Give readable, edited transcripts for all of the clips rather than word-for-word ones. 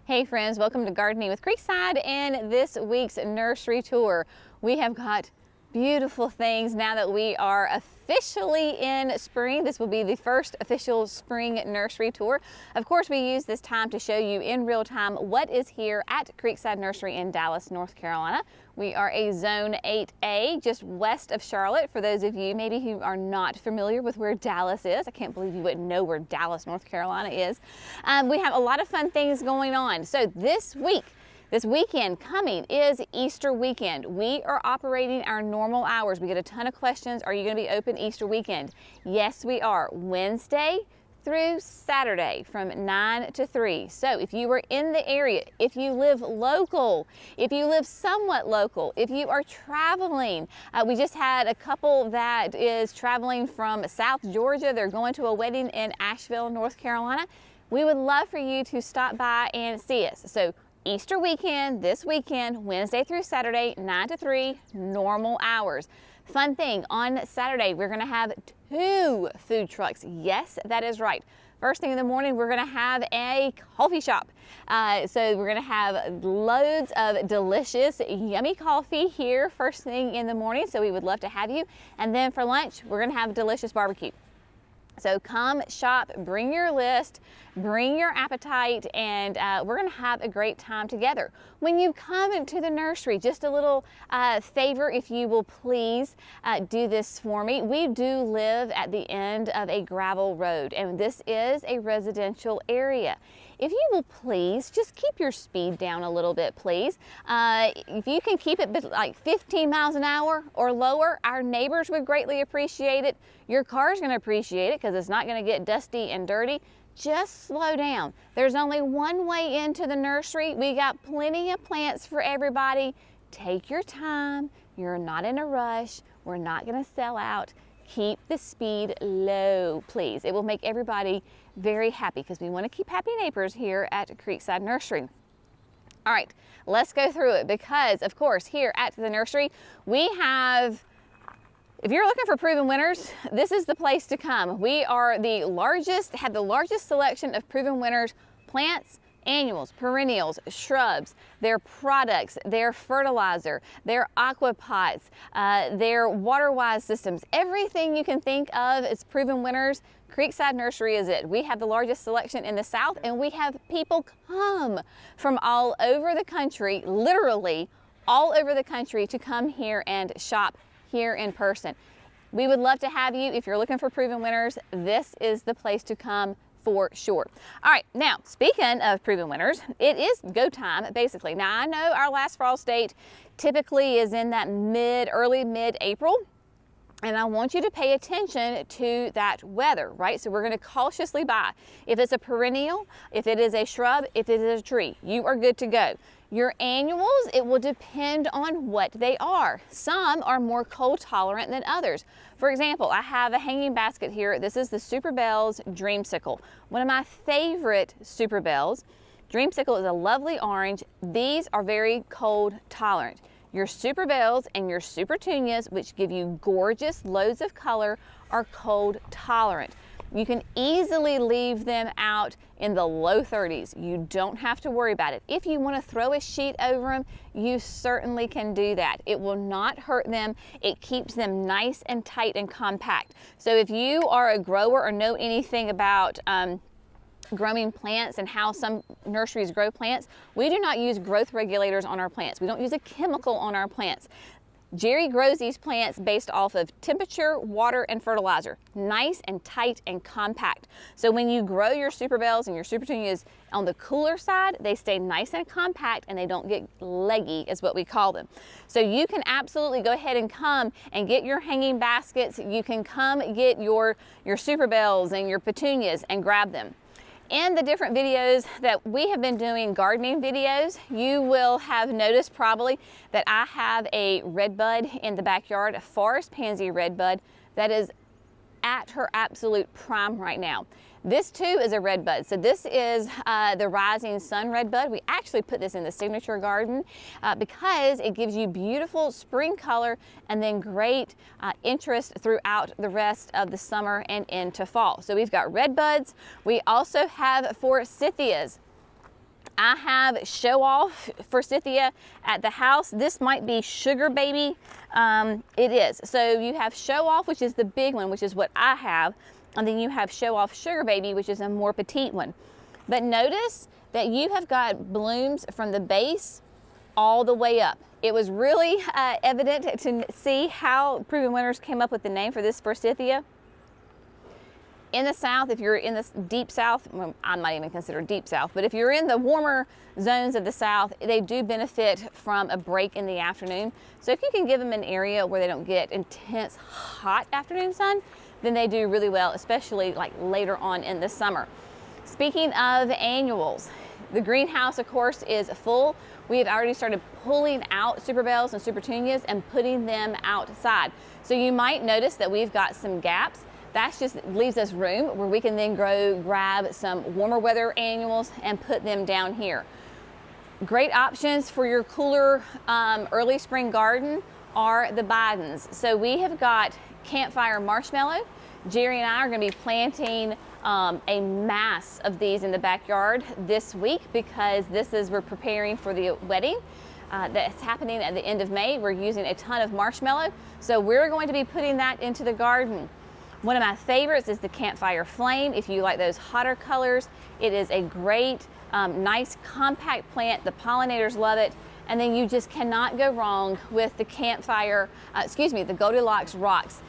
Hey friends, welcome to Gardening with Creekside and this week's nursery tour. We have got beautiful things now that we are officially in spring. This will be the first official spring nursery tour. Of course, we use this time to show you in real time what is here at Creekside Nursery in Dallas, North Carolina. We are a Zone 8A, just west of Charlotte. For those of you maybe who are not familiar with where Dallas is, I can't believe you wouldn't know where Dallas, North Carolina is. We have a lot of fun things going on. So this weekend coming is Easter weekend. We are operating our normal hours. We get a ton of questions. Are you going to be open Easter weekend? Yes, we are. Wednesday through Saturday from 9 to 3. So if you are in the area, if you live local, if you live somewhat local, if you are traveling, we just had a couple that is traveling from South Georgia. They're going to a wedding in Asheville, North Carolina. We would love for you to stop by and see us. So Easter weekend, this weekend, Wednesday through Saturday, 9 to 3, normal hours. Fun thing, on Saturday, we're gonna have 2 food trucks. Yes, that is right. First thing in the morning, we're gonna have a coffee shop. So we're gonna have loads of delicious, yummy coffee here first thing in the morning. So we would love to have you. And then for lunch, we're gonna have a delicious barbecue. So come shop, bring your list, bring your appetite, and we're gonna have a great time together. When you come into the nursery, just a little favor, if you will please do this for me. We do live at the end of a gravel road, and this is a residential area. If you will please, just keep your speed down a little bit, please. If you can keep it like 15 miles an hour or lower, our neighbors would greatly appreciate it. Your car's gonna appreciate it because it's not gonna get dusty and dirty. Just slow down. There's only one way into the nursery. We got plenty of plants for everybody. Take your time. You're not in a rush. We're not gonna sell out. Keep the speed low, please. It will make everybody very happy because we want to keep happy neighbors here at Creekside Nursery. All right, let's go through it because, of course, here at the nursery, we have, if you're looking for proven winners, this is the place to come. We are have the largest selection of proven winners, plants, annuals, perennials, shrubs, their products, their fertilizer, their aquapots, their water-wise systems. Everything you can think of is proven winners. Creekside Nursery is it. We have the largest selection in the South, and we have people come from all over the country, literally all over the country, to come here and shop here in person. We would love to have you. If you're looking for proven winners, this is the place to come for sure. All right, now speaking of proven winners, it is go time basically. Now I know our last frost date typically is in that early mid-April, and I want you to pay attention to that weather, right? So we're going to cautiously buy. If it's a perennial, if it is a shrub, if it is a tree, you are good to go. Your annuals, it will depend on what they are. Some are more cold tolerant than others. For example, I have a hanging basket here. This is the superbeas Dreamicle, one of my favorite superbeas. Dreamicle is a lovely orange. These are very cold tolerant. Your superbeas and your supertunias, which give you gorgeous loads of color, are cold tolerant. You can easily leave them out in the low 30s. You don't have to worry about it. If you want to throw a sheet over them, you certainly can do that. It will not hurt them. It keeps them nice and tight and compact. So if you are a grower or know anything about growing plants and how some nurseries grow plants, we do not use growth regulators on our plants. We don't use a chemical on our plants. Jerry grows these plants based off of temperature, water, and fertilizer. Nice and tight and compact. So when you grow your superbeas and your supertunias on the cooler side, they stay nice and compact and they don't get leggy, is what we call them. So you can absolutely go ahead and come and get your hanging baskets. You can come get your superbeas and your petunias and grab them. In the different videos that we have been doing, gardening videos, you will have noticed probably that I have a redbud in the backyard, a forest pansy redbud that is at her absolute prime right now. This too is a redbud. So this is the Rising Sun redbud. We actually put this in the signature garden because it gives you beautiful spring color and then great interest throughout the rest of the summer and into fall. So we've got redbuds. We also have forsythias. I have Show Off Forsythia at the house. This might be Sugar Baby. It is. So you have Show Off, which is the big one, which is what I have. And then you have Show Off Sugar Baby, which is a more petite one. But notice that you have got blooms from the base all the way up. It was really evident to see how Proven Winners came up with the name for this Forsythia. In the south, if you're in the deep south, well, I'm not even considered deep south, but if you're in the warmer zones of the south, they do benefit from a break in the afternoon. So if you can give them an area where they don't get intense hot afternoon sun, then they do really well, especially like later on in the summer. Speaking of annuals, the greenhouse, of course, is full. We have already started pulling out superbeas and supertunias and putting them outside. So you might notice that we've got some gaps. That just leaves us room where we can then grab some warmer weather annuals and put them down here. Great options for your cooler early spring garden are the Bidens. So we have got Campfire Marshmallow. Jerry and I are going to be planting a mass of these in the backyard this week because we're preparing for the wedding that's happening at the end of May. We're using a ton of marshmallow, so we're going to be putting that into the garden. One of my favorites is the Campfire Flame. If you like those hotter colors, it is a great, nice compact plant. The pollinators love it. And then you just cannot go wrong with the the Goldilocks Rocks.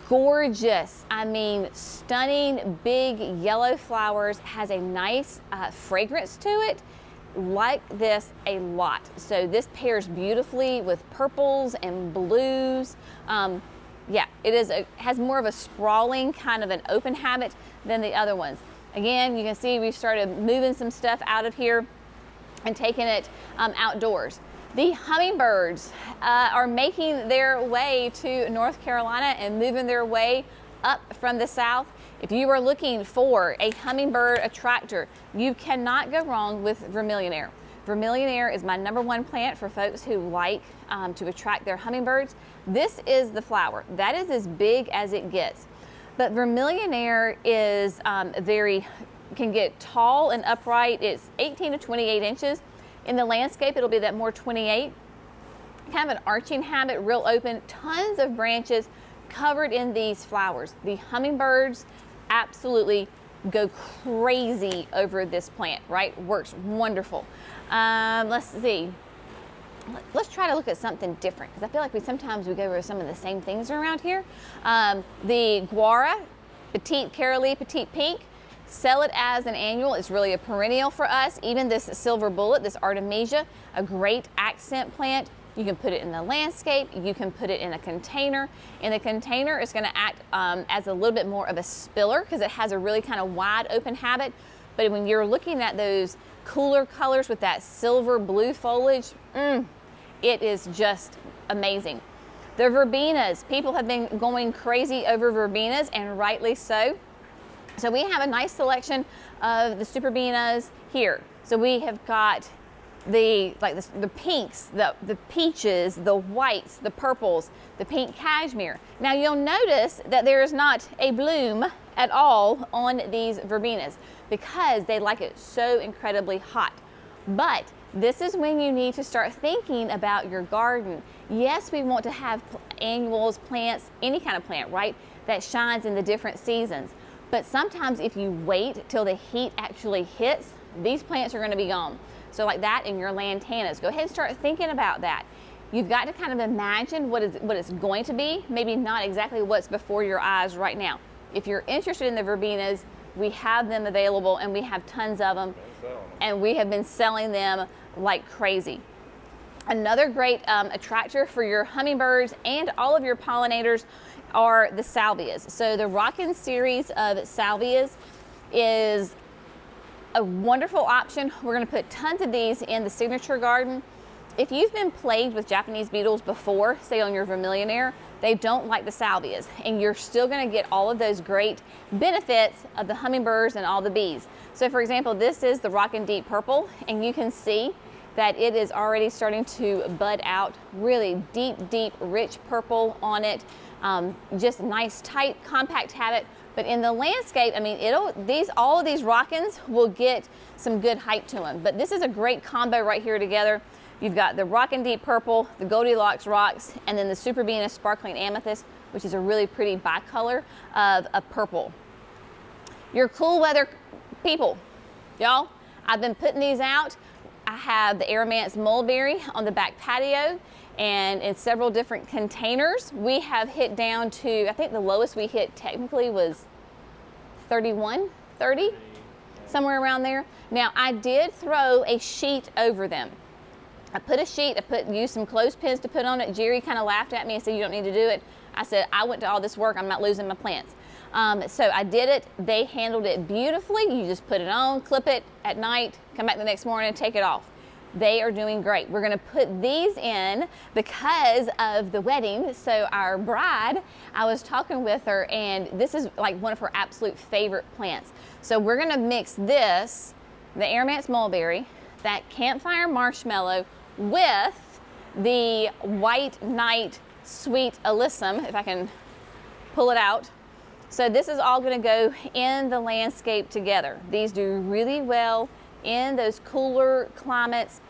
Gorgeous, I mean, stunning, big yellow flowers, has a nice fragrance to it. Like this a lot. So this pairs beautifully with purples and blues. Yeah, has more of a sprawling kind of an open habit than the other ones. Again, you can see we started moving some stuff out of here and taking it outdoors. The hummingbirds are making their way to North Carolina and moving their way up from the south. If you are looking for a hummingbird attractor, you cannot go wrong with Vermillion. Vermillion is my #1 plant for folks who like to attract their hummingbirds. This is the flower. That is as big as it gets. But Vermillion is can get tall and upright. It's 18 to 28 inches. In the landscape, it'll be that more 28. Kind of an arching habit, real open, tons of branches covered in these flowers. The hummingbirds absolutely go crazy over this plant, right? Works wonderful. Let's see. Let's try to look at something different because I feel like sometimes we go over some of the same things around here. The Guara, Petite Carolee, Petite Pink, sell it as an annual. It's really a perennial for us. Even this Silver Bullet, this Artemesia, a great accent plant. You can put it in the landscape. You can put it in a container. In the container, it's going to act as a little bit more of a spiller because it has a really kind of wide open habit. But when you're looking at those cooler colors with that silver blue foliage, it is just amazing. The verbenas, people have been going crazy over verbenas, and rightly so. So we have a nice selection of the superbeas here. So we have got the pinks, the peaches, the whites, the purples, the pink cashmere. Now you'll notice that there is not a bloom at all on these verbenas because they like it so incredibly hot. But this is when you need to start thinking about your garden. Yes, we want to have annuals, plants, any kind of plant, right, that shines in the different seasons. But sometimes if you wait till the heat actually hits, these plants are going to be gone. So like that in your lantanas, go ahead and start thinking about that. You've got to kind of imagine what it's going to be, maybe not exactly what's before your eyes right now. If you're interested in the verbenas, we have them available and we have tons of them, and we have been selling them like crazy. Another great attractor for your hummingbirds and all of your pollinators are the salvias. So the Rockin series of salvias is a wonderful option. We're going to put tons of these in the signature garden. If you've been plagued with Japanese beetles before, say on your Vermillion, they don't like the salvias, and you're still going to get all of those great benefits of the hummingbirds and all the bees. So for example, this is the Rockin Deep Purple, and you can see that it is already starting to bud out. Really deep, rich purple on it. Just nice, tight, compact habit. But in the landscape, I mean, all of these Rockins will get some good height to them. But this is a great combo right here together. You've got the Rockin Deep Purple, the Goldilocks Rocks, and then the Superbeas Sparkling Amethyst, which is a really pretty bicolor of a purple. Your cool weather people, y'all, I've been putting these out. I have the Aromance Mulberry on the back patio and in several different containers. We have hit down to, I think the lowest we hit technically was 31, 30, somewhere around there. Now I did throw a sheet over them. I put a sheet, used some clothespins to put on it. Jerry kind of laughed at me and said, you don't need to do it. I said, I went to all this work, I'm not losing my plants. So I did it. They handled it beautifully. You just put it on, clip it at night, come back the next morning and take it off. They are doing great. We're gonna put these in because of the wedding. So our bride, I was talking with her and this is like one of her absolute favorite plants. So we're gonna mix this, the Aromance Mulberry, that Campfire Marshmallow with the White Night Sweet Alyssum, if I can pull it out. So this is all gonna go in the landscape together. These do really well in those cooler climates.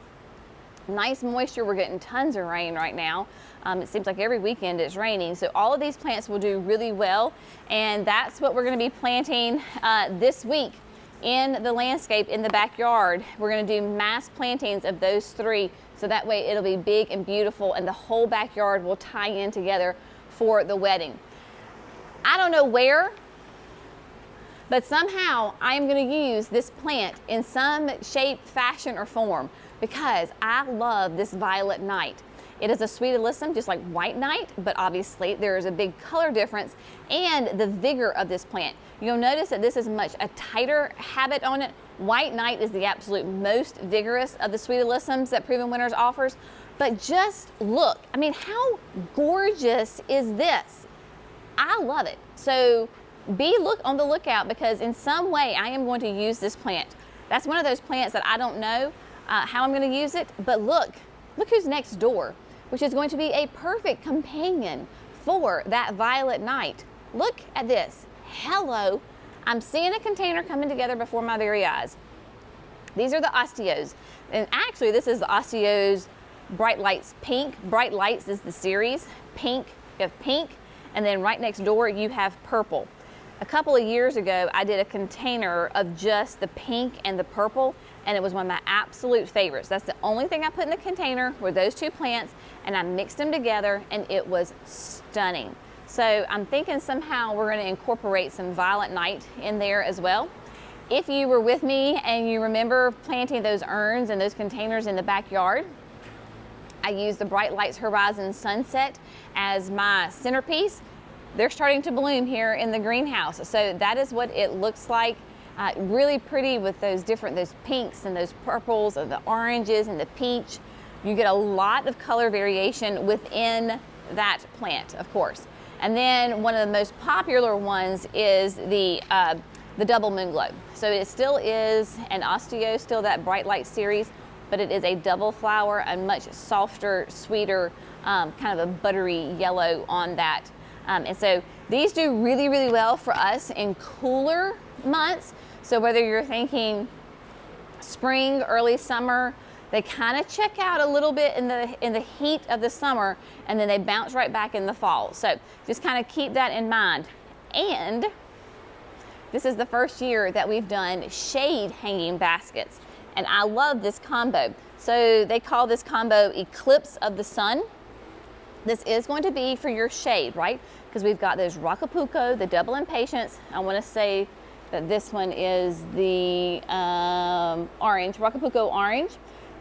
Nice moisture, we're getting tons of rain right now. It seems like every weekend it's raining. So all of these plants will do really well. And that's what we're gonna be planting this week in the landscape in the backyard. We're gonna do mass plantings of those three. So that way it'll be big and beautiful and the whole backyard will tie in together for the wedding. I don't know where, but somehow I'm gonna use this plant in some shape, fashion, or form because I love this Violet Night. It is a sweet alyssum, just like White Night, but obviously there is a big color difference and the vigor of this plant. You'll notice that this is much a tighter habit on it. White Night is the absolute most vigorous of the sweet alyssums that Proven Winners offers. But just look, I mean, how gorgeous is this? I love it. So look on the lookout because in some way I am going to use this plant. That's one of those plants that I don't know how I'm going to use it, but look who's next door, which is going to be a perfect companion for that Violet Night. Look at this. Hello. I'm seeing a container coming together before my very eyes. These are the Osteos. And actually this is the Osteos Bright Lights Pink. Bright Lights is the series. Pink, you have pink. And then right next door, you have purple. A couple of years ago, I did a container of just the pink and the purple, and it was one of my absolute favorites. That's the only thing I put in the container were those two plants, and I mixed them together, and it was stunning. So I'm thinking somehow we're gonna incorporate some Violet Night in there as well. If you were with me and you remember planting those urns and those containers in the backyard, I used the Bright Lights Horizon Sunset as my centerpiece. They're starting to bloom here in the greenhouse. So that is what it looks like. Really pretty with those pinks and those purples and the oranges and the peach. You get a lot of color variation within that plant, of course. And then one of the most popular ones is the Double Moon Glow. So it still is an Osteo, still that Bright Light series, but it is a double flower, a much softer, sweeter, kind of a buttery yellow on that. And so these do really, really well for us in cooler months. So whether you're thinking spring, early summer, they kind of check out a little bit in the heat of the summer, and then they bounce right back in the fall. So just kind of keep that in mind. And this is the first year that we've done shade hanging baskets. And I love this combo. So they call this combo Eclipse of the Sun. This is going to be for your shade, right? Because we've got those Rocapuco, the Double Impatience. I want to say that this one is the orange, Rocapuco Orange.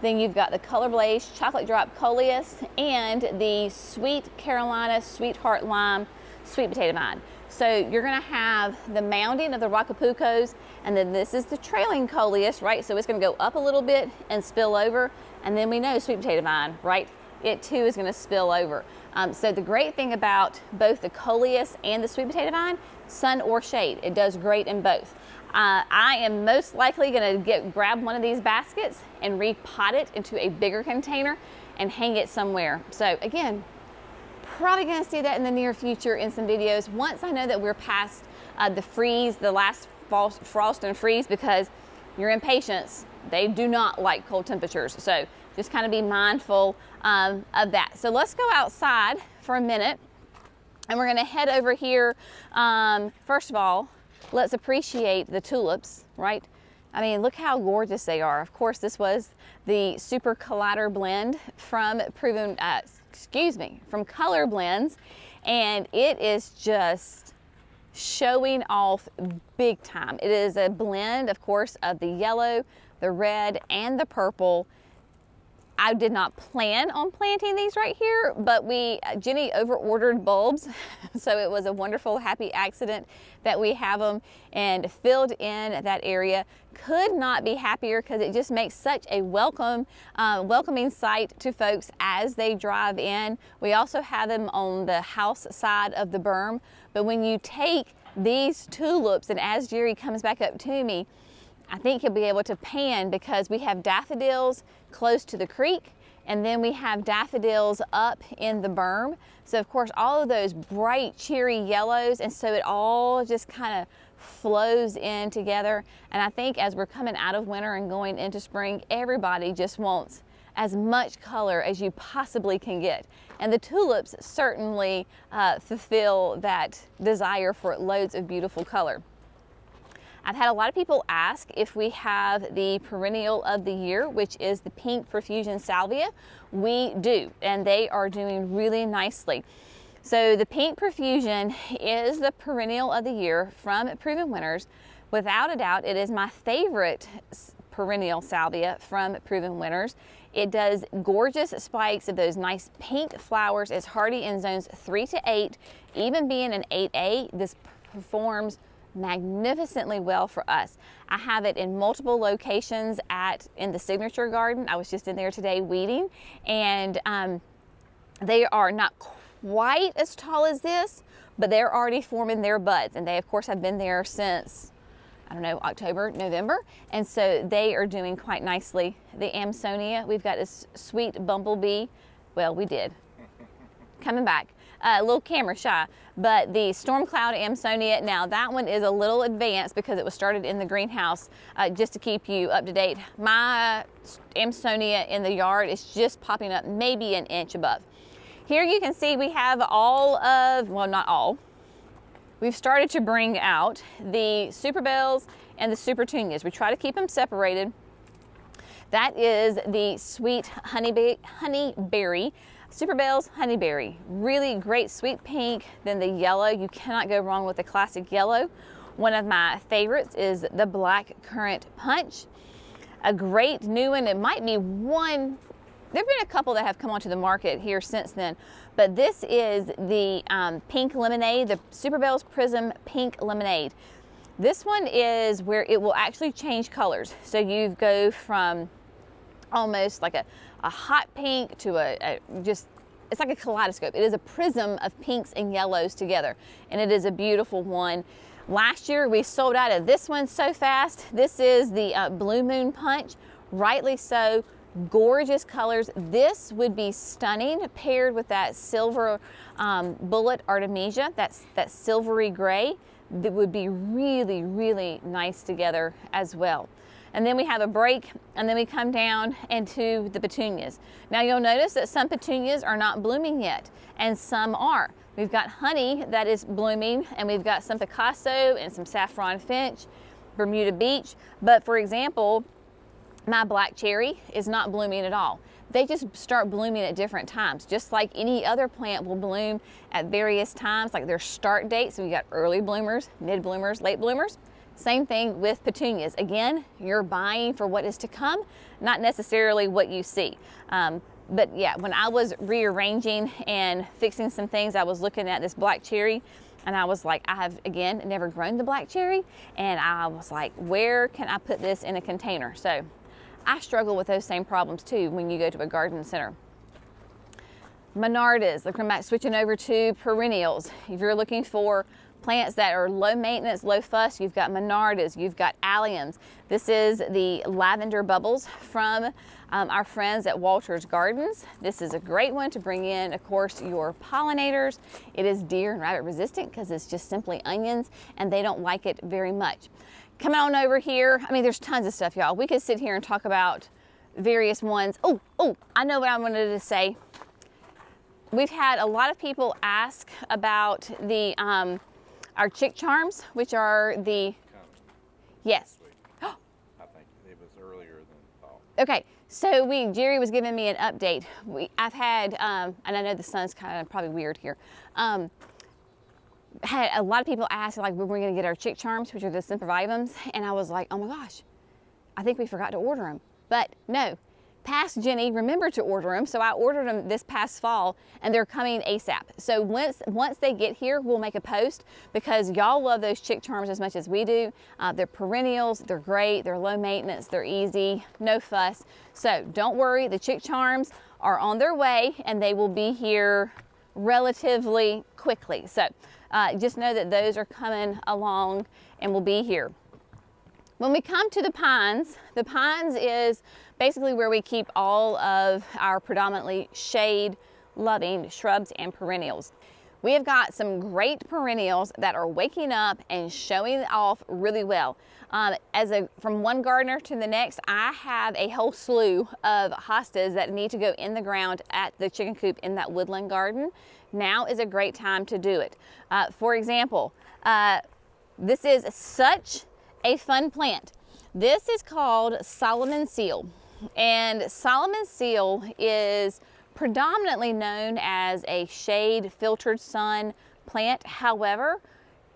Then you've got the Color Blaze Chocolate Drop Coleus and the Sweet Carolina Sweetheart Lime Sweet Potato Vine. So you're gonna have the mounding of the Rocapucos, and then this is the trailing coleus, right? So it's gonna go up a little bit and spill over, and then we know sweet potato vine, right? It too is gonna spill over. So the great thing about both the coleus and the sweet potato vine, sun or shade, it does great in both. I am most likely gonna grab one of these baskets and repot it into a bigger container and hang it somewhere. So again, probably gonna see that in the near future in some videos once I know that we're past the last frost and freeze, because your impatiens, they do not like cold temperatures. So just kind of be mindful of that. So let's go outside for a minute, and we're gonna head over here. First of all, let's appreciate the tulips, right? I mean, look how gorgeous they are. Of course, this was the Super Collider blend from from Color Blends, and it is just showing off big time. It is a blend, of course, of the yellow, the red, and the purple. I did not plan on planting these right here, but Jenny over-ordered bulbs, so it was a wonderful, happy accident that we have them and filled in that area. Could not be happier, because it just makes such a welcoming sight to folks as they drive in. We also have them on the house side of the berm, but when you take these tulips, and as Jerry comes back up to me, I think he'll be able to pan, because we have daffodils close to the creek, and then we have daffodils up in the berm. So of course, all of those bright, cheery yellows, and so it all just kind of flows in together. And I think as we're coming out of winter and going into spring, everybody just wants as much color as you possibly can get. And the tulips certainly fulfill that desire for loads of beautiful color. I've had a lot of people ask if we have the perennial of the year, which is the pink profusion salvia. We do, and they are doing really nicely. So the pink profusion is the perennial of the year from Proven Winners. Without a doubt, it is my favorite perennial salvia from Proven Winners. It does gorgeous spikes of those nice pink flowers. It's hardy in zones 3 to 8. Even being an 8A, this performs magnificently well for us. I have it in multiple locations in the signature garden. I was just in there today weeding, and they are not quite as tall as this, but they're already forming their buds, and they of course have been there since, I don't know, October, November, and so they are doing quite nicely. The Amsonia, we've got this sweet bumblebee. Well, we did. Coming back. A little camera shy, but the Storm Cloud Amsonia, now that one is a little advanced because it was started in the greenhouse. Just to keep you up to date, my Amsonia in the yard is just popping up maybe an inch above. Here you can see we have all of, well, not all, we've started to bring out the superbeas and the supertunias. We try to keep them separated. That is the sweet honeyberry. Superbeas honeyberry, really great sweet pink. Then the yellow, you cannot go wrong with the classic yellow. One of my favorites is the black currant punch. A great new one, it might be one, there have been a couple that have come onto the market here since then, but this is the pink lemonade, the Superbeas Prism Pink Lemonade. This one is where it will actually change colors. So you go from almost like a hot pink to it's like a kaleidoscope. It is a prism of pinks and yellows together, and it is a beautiful one. Last year we sold out of this one so fast. This is the Blue Moon Punch, rightly so, gorgeous colors. This would be stunning paired with that silver bullet Artemesia, that silvery gray. That would be really, really nice together as well. And then we have a break, and then we come down into the petunias. Now you'll notice that some petunias are not blooming yet, and some are. We've got honey that is blooming, and we've got some Picasso and some saffron finch, Bermuda beech. But for example, my black cherry is not blooming at all. They just start blooming at different times, just like any other plant will bloom at various times, like their start dates. So we got early bloomers, mid bloomers, late bloomers. Same thing with petunias. Again, you're buying for what is to come, not necessarily what you see. But yeah, when I was rearranging and fixing some things, I was looking at this black cherry, and I was like, I have, again, never grown the black cherry, and I was like, where can I put this in a container? So I struggle with those same problems too when you go to a garden center. Monardas, switching over to perennials. If you're looking for plants that are low maintenance, low fuss. You've got monardas, you've got alliums. This is the lavender bubbles from our friends at Walter's Gardens. This is a great one to bring in, of course, your pollinators. It is deer and rabbit resistant because it's just simply onions and they don't like it very much. Come on over here. I mean, there's tons of stuff, y'all. We could sit here and talk about various ones. Oh, I know what I wanted to say. We've had a lot of people ask about the our chick charms, which are the, yes. I think it was earlier than thought. Okay, so Jerry was giving me an update. I've had, and I know the sun's kind of probably weird here. Had a lot of people ask like when we're gonna get our chick charms, which are the sempervivums, and I was like, oh my gosh, I think we forgot to order them. But no, past Jenny remembered to order them, so I ordered them this past fall, and they're coming ASAP. So once they get here, we'll make a post because y'all love those chick charms as much as we do. They're perennials, they're great, they're low maintenance, they're easy, no fuss. So don't worry, the chick charms are on their way, and they will be here relatively quickly. So just know that those are coming along and will be here. When we come to the pines is basically where we keep all of our predominantly shade-loving shrubs and perennials. We have got some great perennials that are waking up and showing off really well. From one gardener to the next, I have a whole slew of hostas that need to go in the ground at the chicken coop in that woodland garden. Now is a great time to do it. For example, this is such a fun plant. This is called Solomon Seal, and Solomon Seal is predominantly known as a shade filtered sun plant. However,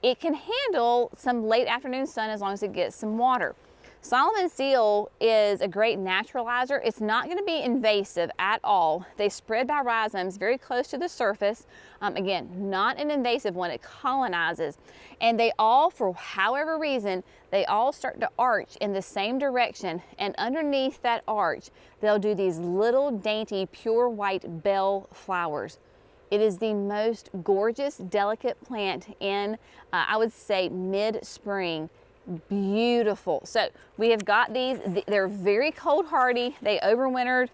it can handle some late afternoon sun as long as it gets some water. Solomon Seal is a great naturalizer. It's not going to be invasive at all. They spread by rhizomes very close to the surface. Again, not an invasive one. It colonizes. And they all, for however reason, they all start to arch in the same direction. And underneath that arch, they'll do these little dainty, pure white bell flowers. It is the most gorgeous, delicate plant in, I would say, mid-spring. Beautiful. So we have got these. They're very cold hardy. They overwintered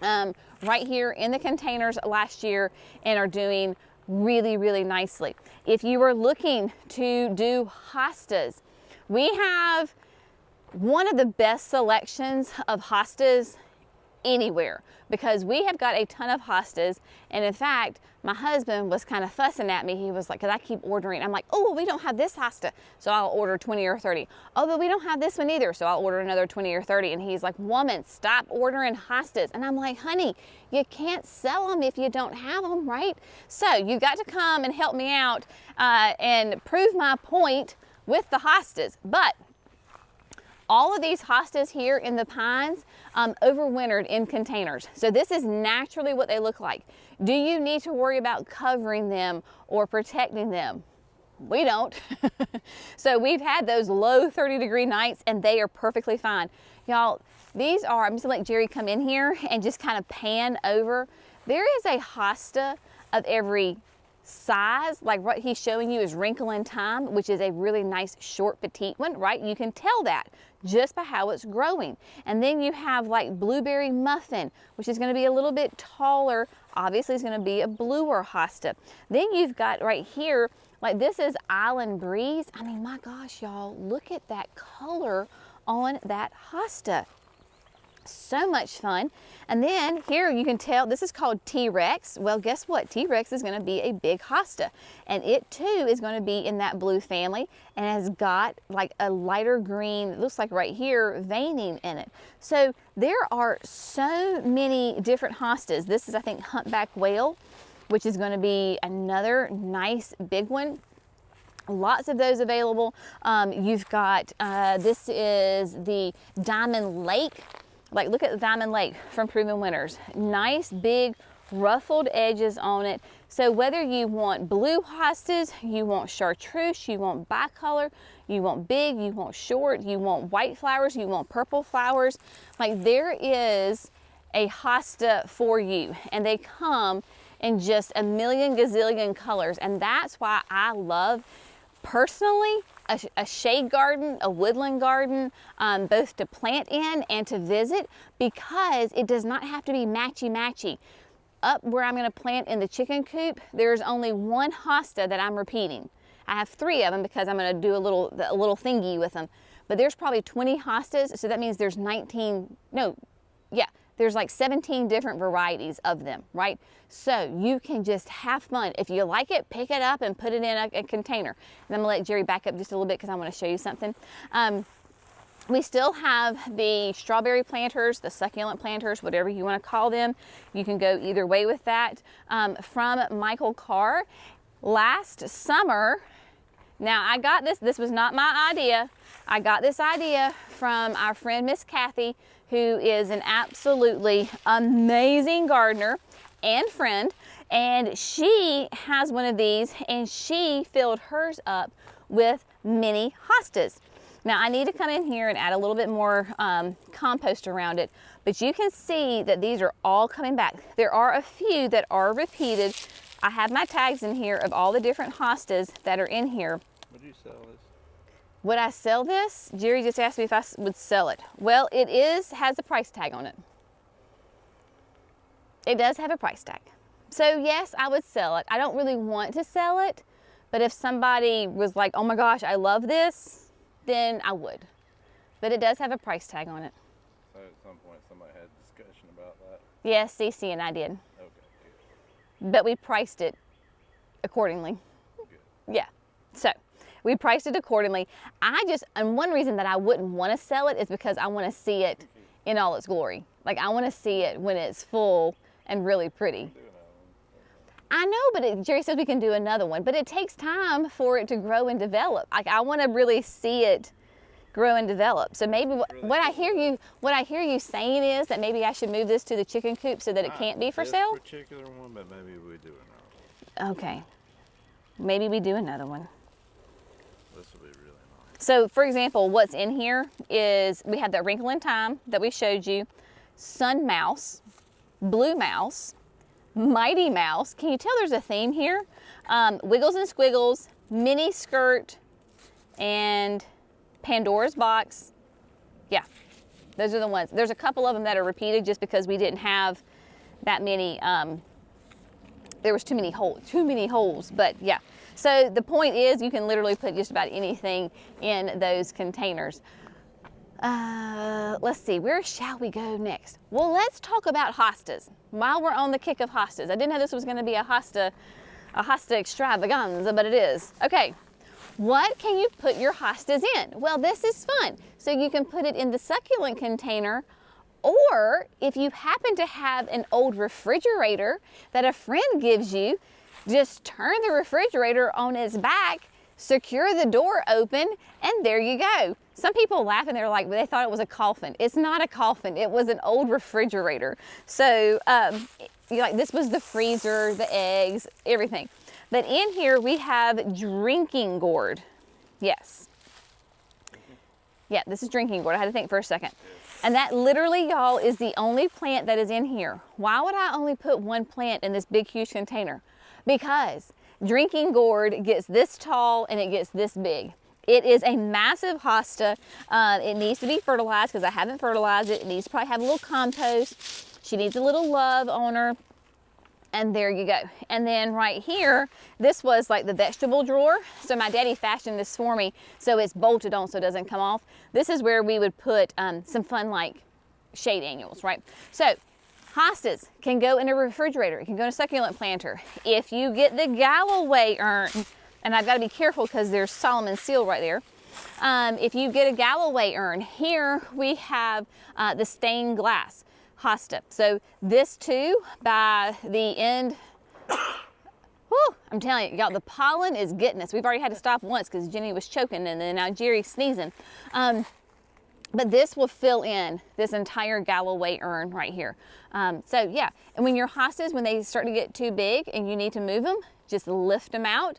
right here in the containers last year and are doing really, really nicely. If you are looking to do hostas, we have one of the best selections of hostas anywhere because we have got a ton of hostas. And in fact, my husband was kind of fussing at me. He was like, because I keep ordering. I'm like, oh, well, we don't have this hosta, so I'll order 20 or 30. Oh, but we don't have this one either, so I'll order another 20 or 30. And he's like, woman, stop ordering hostas. And I'm like, honey, you can't sell them if you don't have them, right? So you got to come and help me out and prove my point with the hostas. But all of these hostas here in the pines overwintered in containers. So this is naturally what they look like. Do you need to worry about covering them or protecting them? We don't. So we've had those low 30-degree nights and they are perfectly fine. Y'all, these are, I'm just gonna let Jerry come in here and just kind of pan over. There is a hosta of every size, like what he's showing you is Wrinkle in Time, which is a really nice short petite one, right? You can tell that just by how it's growing. And then you have like Blueberry Muffin, which is going to be a little bit taller. Obviously it's going to be a bluer hosta. Then you've got right here, like this is Island Breeze. I mean, my gosh, y'all, look at that color on that hosta. So much fun. And then here you can tell this is called T-Rex. Well, guess what? T-Rex is going to be a big hosta, and it too is going to be in that blue family and has got like a lighter green, it looks like right here, veining in it. So there are so many different hostas. This is, I think, Humpback Whale, which is going to be another nice big one. Lots of those available. You've got, this is the Diamond Lake. Like, look at the Diamond Lake from Proven Winners. Nice, big, ruffled edges on it. So whether you want blue hostas, you want chartreuse, you want bicolor, you want big, you want short, you want white flowers, you want purple flowers, like there is a hosta for you. And they come in just a million gazillion colors. And that's why I love, personally, a shade garden, a woodland garden, both to plant in and to visit, because it does not have to be matchy-matchy. Up where I'm going to plant in the chicken coop, there's only one hosta that I'm repeating. I have 3 of them because I'm going to do a little thingy with them. But there's probably 20 hostas, so that means there's there's like 17 different varieties of them, right? So you can just have fun. If you like it, pick it up and put it in a container. And I'm gonna let Jerry back up just a little bit because I want to show you something. We still have the strawberry planters, the succulent planters, whatever you want to call them. You can go either way with that. From Michael Carr. Last summer, now I got this was not my idea. I got this idea from our friend Miss Kathy, who is an absolutely amazing gardener and friend. And she has one of these, and she filled hers up with mini hostas. Now I need to come in here and add a little bit more compost around it, but you can see that these are all coming back. There are a few that are repeated. I have my tags in here of all the different hostas that are in here. Would you sell this? Would I sell this? Jerry just asked me if I would sell it. Well, it has a price tag on it. It does have a price tag. So yes, I would sell it. I don't really want to sell it, but if somebody was like, oh my gosh, I love this, then I would. But it does have a price tag on it. So at some point somebody had a discussion about that? Yes, Cece and I did. Okay, good. But we priced it accordingly. Good. Yeah, so we priced it accordingly. And one reason that I wouldn't want to sell it is because I want to see it in all its glory. Like I want to see it when it's full and really pretty. I know, but Jerry says we can do another one, but it takes time for it to grow and develop. Like I want to really see it grow and develop. So maybe what I hear you saying is that maybe I should move this to the chicken coop so that it can't be for sale. This particular one, but maybe we do another one. Okay, maybe we do another one. This will be really nice. So for example, what's in here is we have that wrinkle in time that we showed you, sun mouse, blue mouse, mighty mouse. Can you tell there's a theme here? Wiggles and squiggles, mini skirt, and Pandora's box. Yeah, those are the ones. There's a couple of them that are repeated just because we didn't have that many. There was too many holes, but yeah. So the point is you can literally put just about anything in those containers. Let's see, where shall we go next? Well, let's talk about hostas while we're on the kick of hostas. I didn't know this was going to be a Hosta Extravaganza, but it is. Okay, what can you put your hostas in? Well, this is fun. So you can put it in the succulent container, or if you happen to have an old refrigerator that a friend gives you, just turn the refrigerator on its back, secure the door open, and there you go. Some people laugh and they're like, well, they thought it was a coffin. It's not a coffin, it was an old refrigerator. So this was the freezer, the eggs, everything. But in here we have drinking gourd. Yes. Yeah, this is drinking gourd. I had to think for a second. And that literally, y'all, is the only plant that is in here. Why would I only put one plant in this big, huge container? Because drinking gourd gets this tall and it gets this big. It is a massive hosta. It needs to be fertilized because I haven't fertilized it. It needs to probably have a little compost. She needs a little love on her. And there you go. And then right here, this was like the vegetable drawer. So my daddy fashioned this for me so it's bolted on so it doesn't come off. This is where we would put some fun like shade annuals, right? So hostas can go in a refrigerator. It can go in a succulent planter. If you get the Galloway urn, and I've got to be careful because there's Solomon's seal right there. If you get a Galloway urn, here we have the stained glass hosta. So this too, by the end, whew, I'm telling you, y'all, the pollen is getting us. We've already had to stop once because Jenny was choking and then now Jerry's sneezing. But this will fill in this entire Galloway urn right here. So yeah, and when your hostas, when they start to get too big and you need to move them, just lift them out,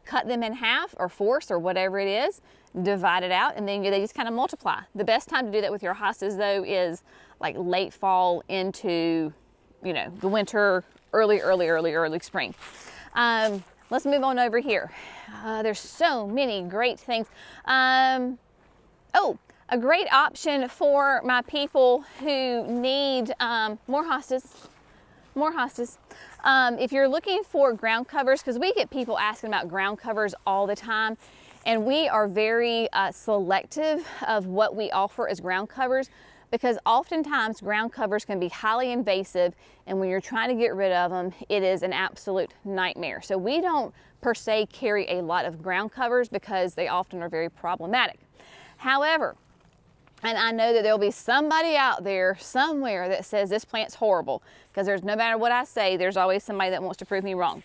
cut them in half or fourths or whatever it is, divide it out, and then they just kind of multiply. The best time to do that with your hostas though is like late fall into, the winter, early spring. Let's move on over here. There's so many great things. Oh, a great option for my people who need more hostas. If you're looking for ground covers, because we get people asking about ground covers all the time, and we are very selective of what we offer as ground covers, because oftentimes ground covers can be highly invasive, and when you're trying to get rid of them, it is an absolute nightmare. So we don't per se carry a lot of ground covers because they often are very problematic. However, and I know that there'll be somebody out there somewhere that says this plant's horrible, because there's, no matter what I say, there's always somebody that wants to prove me wrong.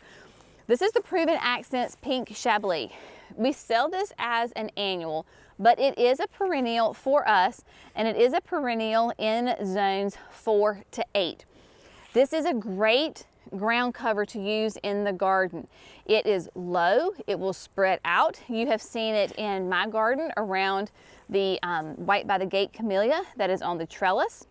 This is the Proven Accents Pink Chablis. We sell this as an annual, but it is a perennial for us, and it is a perennial in zones 4 to 8. This is a great ground cover to use in the garden. It is low, it will spread out. You have seen it in my garden around the white by the gate camellia that is on the trellis.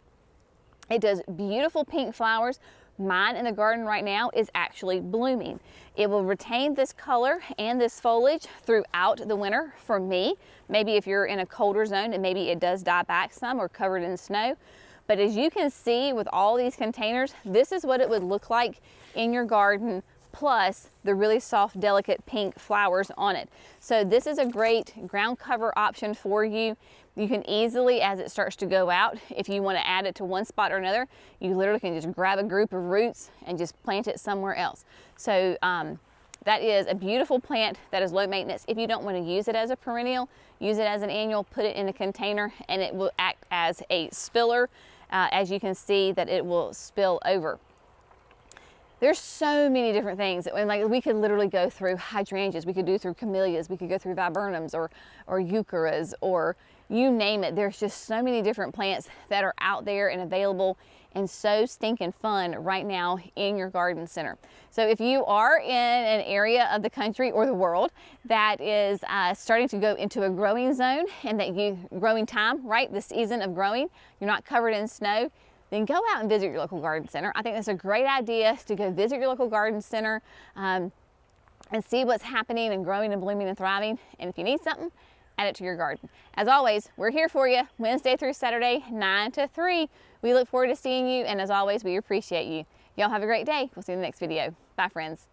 It does beautiful pink flowers. Mine in the garden right now is actually blooming. It will retain this color and this foliage throughout the winter for me. Maybe if you're in a colder zone and maybe it does die back some or covered in snow. But as you can see with all these containers, this is what it would look like in your garden, plus the really soft, delicate pink flowers on it. So this is a great ground cover option for you. You can easily, as it starts to go out, if you want to add it to one spot or another, you literally can just grab a group of roots and just plant it somewhere else. So that is a beautiful plant that is low maintenance. If you don't want to use it as a perennial, use it as an annual, put it in a container, and it will act as a spiller. As you can see that it will spill over. There's so many different things, and like we could literally go through hydrangeas, we could do through camellias, we could go through viburnums or eucharas, or you name it. There's just so many different plants that are out there and available and so stinking fun right now in your garden center. So if you are in an area of the country or the world that is starting to go into a growing zone, and that growing time, right, the season of growing, you're not covered in snow, then go out and visit your local garden center. I think that's a great idea to go visit your local garden center and see what's happening and growing and blooming and thriving. And if you need something, add it to your garden. As always, we're here for you Wednesday through Saturday, 9 to 3. We look forward to seeing you, and as always, we appreciate you. Y'all have a great day. We'll see you in the next video. Bye, friends.